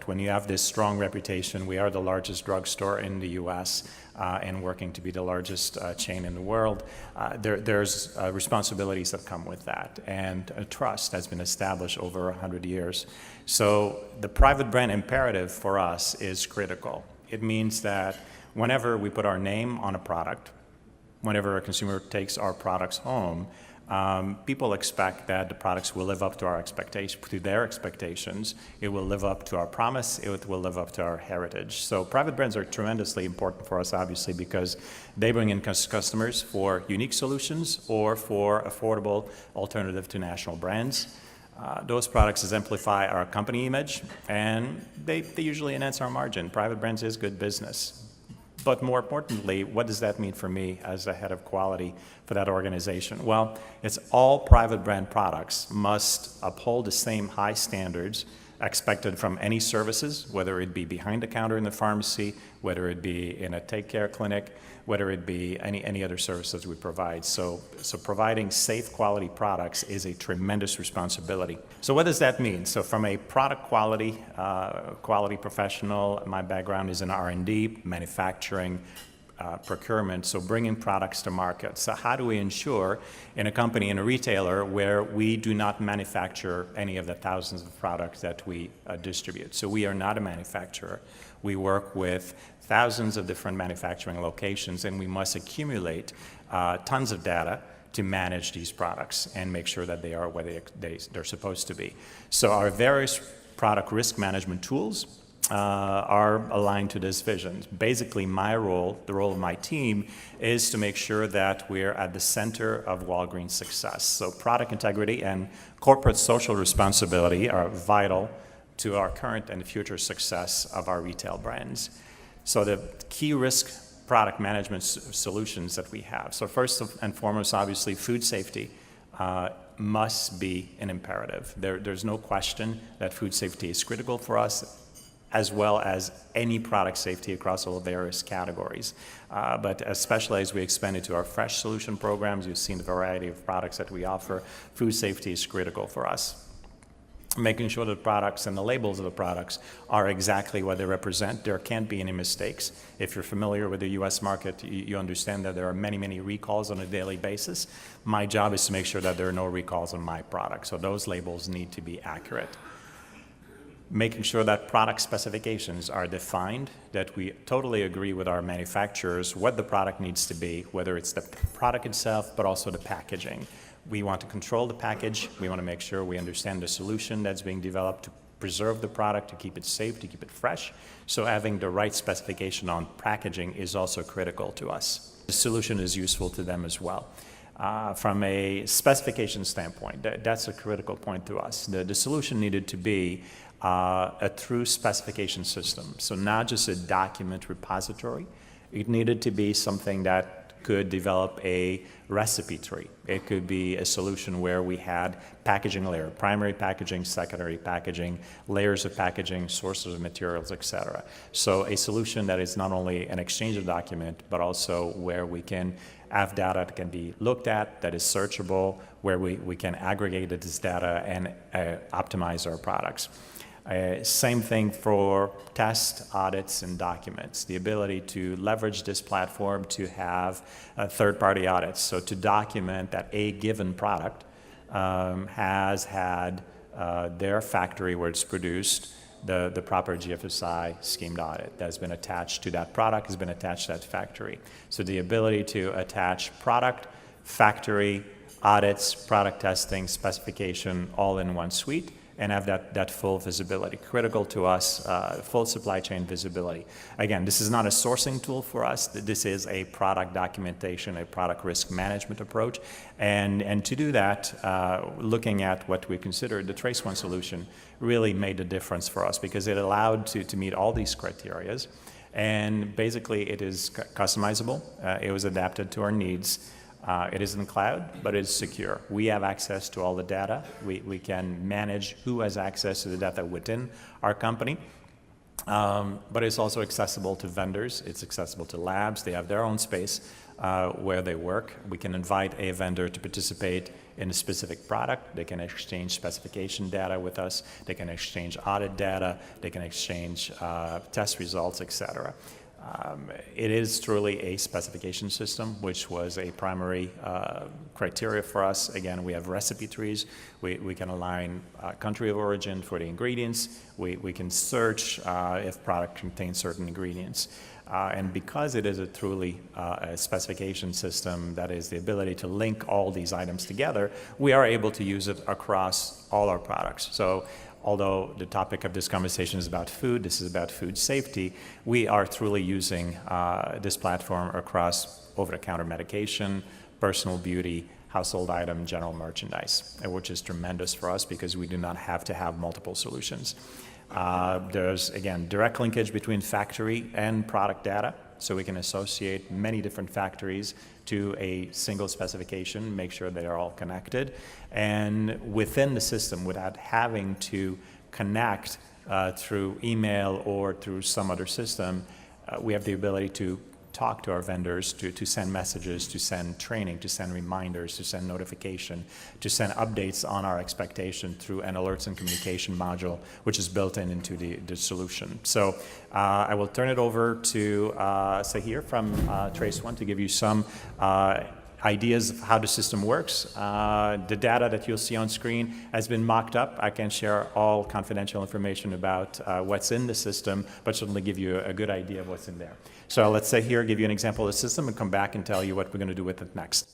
When you have this strong reputation, we are the largest drugstore in the U.S. And working to be the largest chain in the world, there's responsibilities that come with that, and a trust has been established over 100 years. So the private brand imperative for us is critical. It means that whenever we put our name on a product, whenever a consumer takes our products home, people expect that the products will live up to our expectations, to their expectations. It will live up to our promise. It will live up to our heritage. So private brands are tremendously important for us, obviously, because they bring in customers for unique solutions or for affordable alternative to national brands. Those products exemplify our company image, and they usually enhance our margin. Private brands is good business. But more importantly, what does that mean for me as the head of quality for that organization? Well, it's all private brand products must uphold the same high standards expected from any services, whether it be behind the counter in the pharmacy, whether it be in a take care clinic, whether it be any other services we provide. So providing safe quality products is a tremendous responsibility. So what does that mean? So from a product quality professional, my background is in R&D, manufacturing, procurement, so bringing products to market. So how do we ensure in a company, in a retailer, where we do not manufacture any of the thousands of products that we distribute? So we are not a manufacturer. We work with thousands of different manufacturing locations, and we must accumulate tons of data to manage these products and make sure that they are where they're supposed to be. So our various product risk management tools are aligned to this vision. Basically, my role, the role of my team, is to make sure that we're at the center of Walgreens' success. So product integrity and corporate social responsibility are vital to our current and future success of our retail brands. So the key risk product management solutions that we have. So first and foremost, obviously, food safety must be an imperative. There's no question that food safety is critical for us, as well as any product safety across all various categories. But especially as we expand into our fresh solution programs, you've seen the variety of products that we offer. Food safety is critical for us. Making sure that products and the labels of the products are exactly what they represent. There can't be any mistakes. If you're familiar with the US market, you understand that there are many, many recalls on a daily basis. My job is to make sure that there are no recalls on my product. So those labels need to be accurate. Making sure that product specifications are defined, that we totally agree with our manufacturers what the product needs to be, whether it's the product itself, but also the packaging. We want to control the package. We want to make sure we understand the solution that's being developed to preserve the product, to keep it safe, to keep it fresh. So having the right specification on packaging is also critical to us. The solution is useful to them as well. From a specification standpoint, that's a critical point to us. The solution needed to be a true specification system. So not just a document repository. It needed to be something that could develop a recipe tree. It could be a solution where we had packaging layer, primary packaging, secondary packaging, layers of packaging, sources of materials, etc. So a solution that is not only an exchange of document, but also where we can have data that can be looked at, that is searchable, where we can aggregate this data and optimize our products. Same thing for test, audits, and documents. The ability to leverage this platform to have third-party audits. So to document that a given product has had their factory where it's produced, the proper GFSI schemed audit that has been attached to that product, has been attached to that factory. So the ability to attach product, factory, audits, product testing, specification, all in one suite, and have that full visibility. Critical to us, full supply chain visibility. Again, this is not a sourcing tool for us. This is a product documentation, a product risk management approach. And to do that, looking at what we consider the TraceOne solution really made a difference for us because it allowed to meet all these criteria. And basically, it is customizable. It was adapted to our needs. It isn't cloud, but it is secure. We have access to all the data. We can manage who has access to the data within our company. But it's also accessible to vendors. It's accessible to labs. They have their own space where they work. We can invite a vendor to participate in a specific product. They can exchange specification data with us. They can exchange audit data. They can exchange test results, et cetera. It is truly a specification system, which was a primary criteria for us. Again, we have recipe trees. We can align country of origin for the ingredients. We can search if product contains certain ingredients. And because it is a truly a specification system, that is the ability to link all these items together, we are able to use it across all our products. So although the topic of this conversation is about food, this is about food safety, we are truly using this platform across over-the-counter medication, personal beauty, household item, general merchandise, which is tremendous for us because we do not have to have multiple solutions. There's, again, direct linkage between factory and product data, so we can associate many different factories to a single specification, make sure they are all connected, and within the system without having to connect through email or through some other system, we have the ability to talk to our vendors, to send messages, to send training, to send reminders, to send notification, to send updates on our expectation through an alerts and communication module, which is built into the solution. So I will turn it over to Sahir from Trace One to give you some ideas of how the system works. The data that you'll see on screen has been mocked up. I can't share all confidential information about what's in the system, but certainly give you a good idea of what's in there. So let's say here, give you an example of the system and come back and tell you what we're going to do with it next.